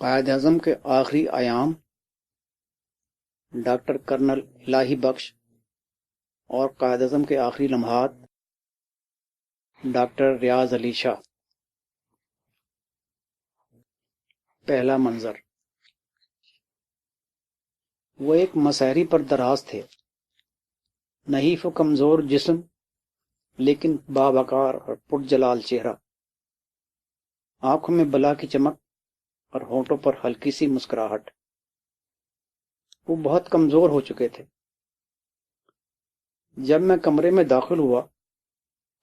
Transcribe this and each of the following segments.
قائد اعظم کے آخری ایام ڈاکٹر کرنل الہی بخش اور قائد اعظم کے آخری لمحات ڈاکٹر ریاض علی شاہ۔ پہلا منظر، وہ ایک مسحری پر دراز تھے، نحیف و کمزور جسم لیکن باوقار اور پرجلال چہرہ، آنکھوں میں بلا کی چمک اور ہونٹوں پر ہلکی سی مسکراہٹ۔ وہ بہت کمزور ہو چکے تھے۔ جب میں کمرے میں داخل ہوا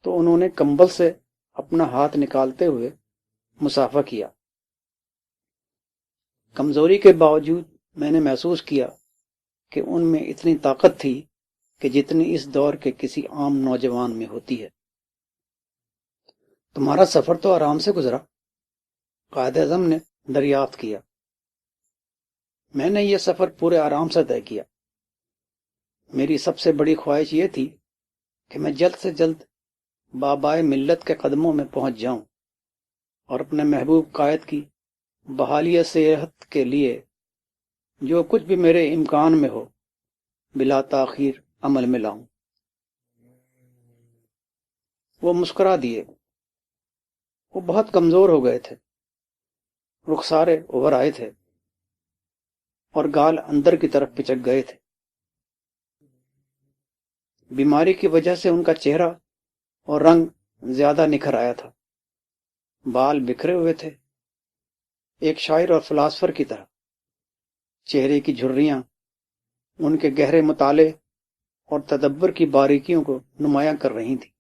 تو انہوں نے کمبل سے اپنا ہاتھ نکالتے ہوئے مصافحہ کیا۔ کمزوری کے باوجود میں نے محسوس کیا کہ ان میں اتنی طاقت تھی کہ جتنی اس دور کے کسی عام نوجوان میں ہوتی ہے۔ تمہارا سفر تو آرام سے گزرا؟ قائد اعظم نے دریافت کیا۔ میں نے یہ سفر پورے آرام سے طے کیا۔ میری سب سے بڑی خواہش یہ تھی کہ میں جلد سے جلد بابائے ملت کے قدموں میں پہنچ جاؤں اور اپنے محبوب قائد کی بحالی صحت کے لیے جو کچھ بھی میرے امکان میں ہو بلا تاخیر عمل میں لاؤں۔ وہ مسکرا دیے۔ وہ بہت کمزور ہو گئے تھے، رخسارے ابھر آئے تھے اور گال اندر کی طرف پچک گئے تھے۔ بیماری کی وجہ سے ان کا چہرہ اور رنگ زیادہ نکھر آیا تھا۔ بال بکھرے ہوئے تھے، ایک شاعر اور فلاسفر کی طرح۔ چہرے کی جھریاں ان کے گہرے مطالعے اور تدبر کی باریکیوں کو نمایاں کر رہی تھیں۔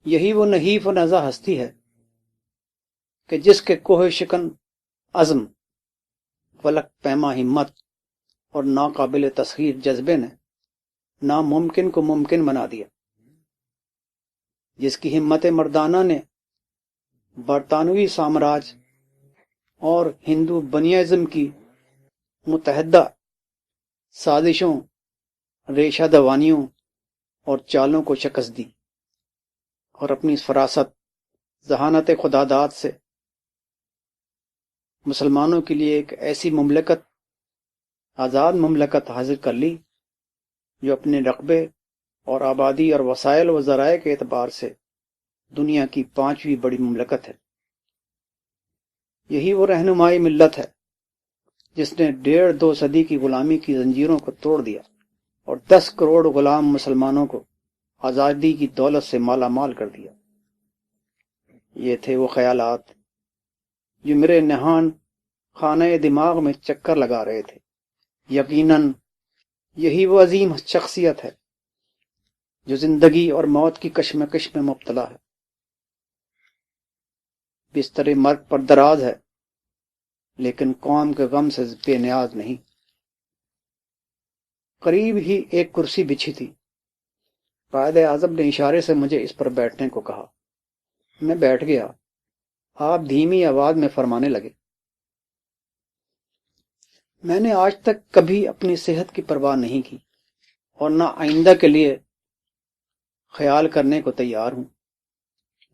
یہی وہ نحیف و نزا ہستی ہے کہ جس کے کوہ شکن عزم، فلک پیما ہمت اور ناقابل تسخیر جذبے نے ناممکن کو ممکن بنا دیا، جس کی ہمت مردانہ نے برطانوی سامراج اور ہندو بنیازم کی متحدہ سازشوں، ریشہ دوانیوں اور چالوں کو شکست دی، اور اپنی فراست، ذہانت خداداد سے مسلمانوں کے لیے ایک ایسی مملکت، آزاد مملکت حاصل کر لی جو اپنے رقبے اور آبادی اور وسائل و ذرائع کے اعتبار سے دنیا کی 5ویں بڑی مملکت ہے۔ یہی وہ رہنمائی ملت ہے جس نے 1.5-2 صدی کی غلامی کی زنجیروں کو توڑ دیا اور 10 کروڑ غلام مسلمانوں کو آزادی کی دولت سے مالا مال کر دیا۔ یہ تھے وہ خیالات جو میرے نہان خانہ دماغ میں چکر لگا رہے تھے۔ یقیناً یہی وہ عظیم شخصیت ہے جو زندگی اور موت کی کشمکش میں مبتلا ہے، بستر مرگ پر دراز ہے لیکن قوم کے غم سے بے نیاز نہیں۔ قریب ہی ایک کرسی بچھی تھی۔ قائد اعظم نے اشارے سے مجھے اس پر بیٹھنے کو کہا۔ میں بیٹھ گیا۔ آپ دھیمی آواز میں فرمانے لگے، میں نے آج تک کبھی اپنی صحت کی پرواہ نہیں کی اور نہ آئندہ کے لیے خیال کرنے کو تیار ہوں۔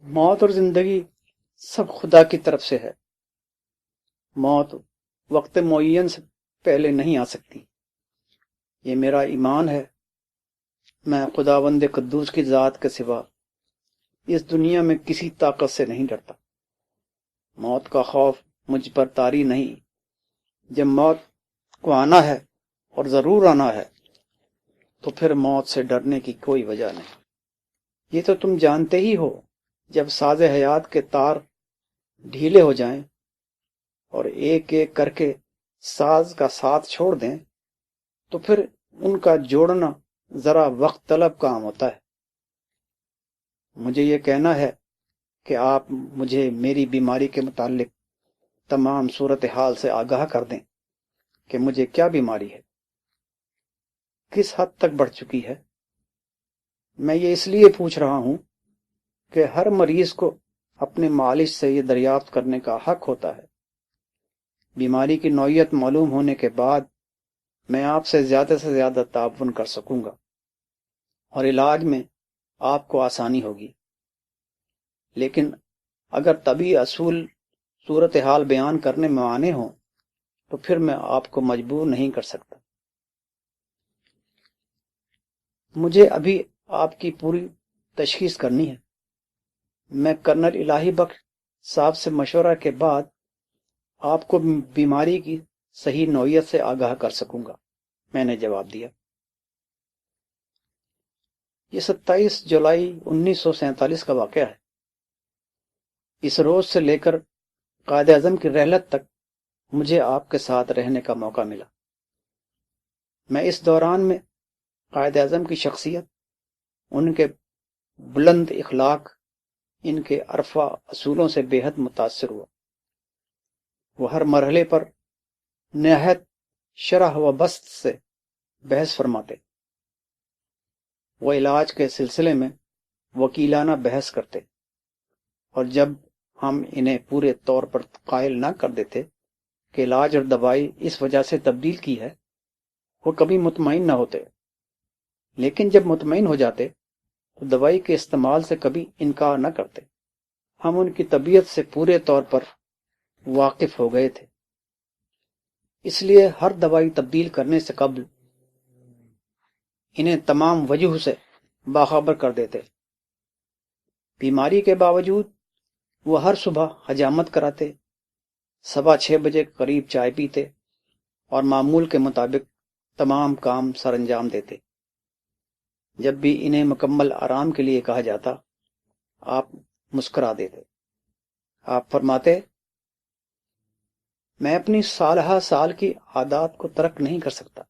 موت اور زندگی سب خدا کی طرف سے ہے۔ موت وقت معین سے پہلے نہیں آ سکتی۔ یہ میرا ایمان ہے۔ میں خداوند قدوس کی ذات کے سوا اس دنیا میں کسی طاقت سے نہیں ڈرتا۔ موت کا خوف مجھ پر طاری نہیں۔ جب موت کو آنا ہے اور ضرور آنا ہے تو پھر موت سے ڈرنے کی کوئی وجہ نہیں۔ یہ تو تم جانتے ہی ہو، جب ساز حیات کے تار ڈھیلے ہو جائیں اور ایک ایک کر کے ساز کا ساتھ چھوڑ دیں تو پھر ان کا جوڑنا ذرا وقت طلب کام ہوتا ہے۔ مجھے یہ کہنا ہے کہ آپ مجھے میری بیماری کے متعلق تمام صورتحال سے آگاہ کر دیں کہ مجھے کیا بیماری ہے، کس حد تک بڑھ چکی ہے۔ میں یہ اس لیے پوچھ رہا ہوں کہ ہر مریض کو اپنے معالج سے یہ دریافت کرنے کا حق ہوتا ہے۔ بیماری کی نوعیت معلوم ہونے کے بعد میں آپ سے زیادہ تعاون کر سکوں گا اور علاج میں آپ کو آسانی ہوگی۔ لیکن اگر طبی اصول صورتحال بیان کرنے میں مانع ہوں تو پھر میں آپ کو مجبور نہیں کر سکتا۔ مجھے ابھی آپ کی پوری تشخیص کرنی ہے۔ میں کرنل الہی بخش صاحب سے مشورہ کے بعد آپ کو بیماری کی صحیح نوعیت سے آگاہ کر سکوں گا، میں نے جواب دیا۔ یہ 27 جولائی 1947 کا واقعہ ہے۔ اس روز سے لے کر قائد اعظم کی رحلت تک مجھے آپ کے ساتھ رہنے کا موقع ملا۔ میں اس دوران میں قائد اعظم کی شخصیت، ان کے بلند اخلاق، ان کے عرفہ اصولوں سے بے حد متاثر ہوا۔ وہ ہر مرحلے پر نہایت شرح و بسط سے بحث فرماتے۔ وہ علاج کے سلسلے میں وکیلانہ بحث کرتے، اور جب ہم انہیں پورے طور پر قائل نہ کر دیتے کہ علاج اور دوائی اس وجہ سے تبدیل کی ہے، وہ کبھی مطمئن نہ ہوتے، لیکن جب مطمئن ہو جاتے تو دوائی کے استعمال سے کبھی انکار نہ کرتے۔ ہم ان کی طبیعت سے پورے طور پر واقف ہو گئے تھے، اس لیے ہر دوائی تبدیل کرنے سے قبل انہیں تمام وجوہ سے باخبر کر دیتے۔ بیماری کے باوجود وہ ہر صبح حجامت کراتے، 6:15 بجے قریب چائے پیتے اور معمول کے مطابق تمام کام سر انجام دیتے۔ جب بھی انہیں مکمل آرام کے لیے کہا جاتا، آپ مسکرا دیتے۔ آپ فرماتے، میں اپنی سالہ سال کی عادات کو ترک نہیں کر سکتا۔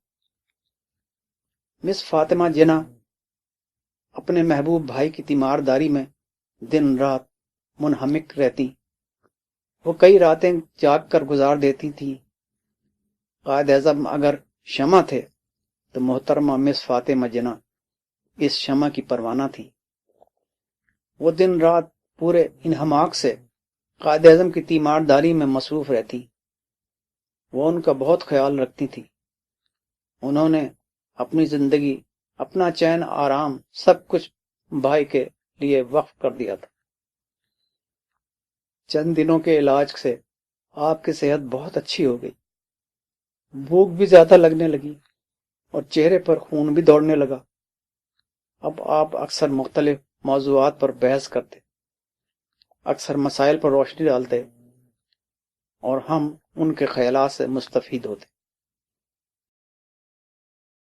مس فاطمہ جناح اپنے محبوب بھائی کی تیمارداری میں دن رات منہمک رہتی۔ وہ کئی راتیں جاگ کر گزار دیتی تھی۔ قائد اعظم اگر شمع تھے تو محترمہ مس فاطمہ جناح اس شمع کی پروانہ تھی۔ وہ دن رات پورے انہماک سے قائد اعظم کی تیمارداری میں مصروف رہتی۔ وہ ان کا بہت خیال رکھتی تھی۔ انہوں نے اپنی زندگی، اپنا چین آرام، سب کچھ بھائی کے لیے وقف کر دیا تھا۔ چند دنوں کے علاج سے آپ کی صحت بہت اچھی ہو گئی، بھوک بھی زیادہ لگنے لگی اور چہرے پر خون بھی دوڑنے لگا۔ اب آپ اکثر مختلف موضوعات پر بحث کرتے، اکثر مسائل پر روشنی ڈالتے، اور ہم ان کے خیالات سے مستفید ہوتے۔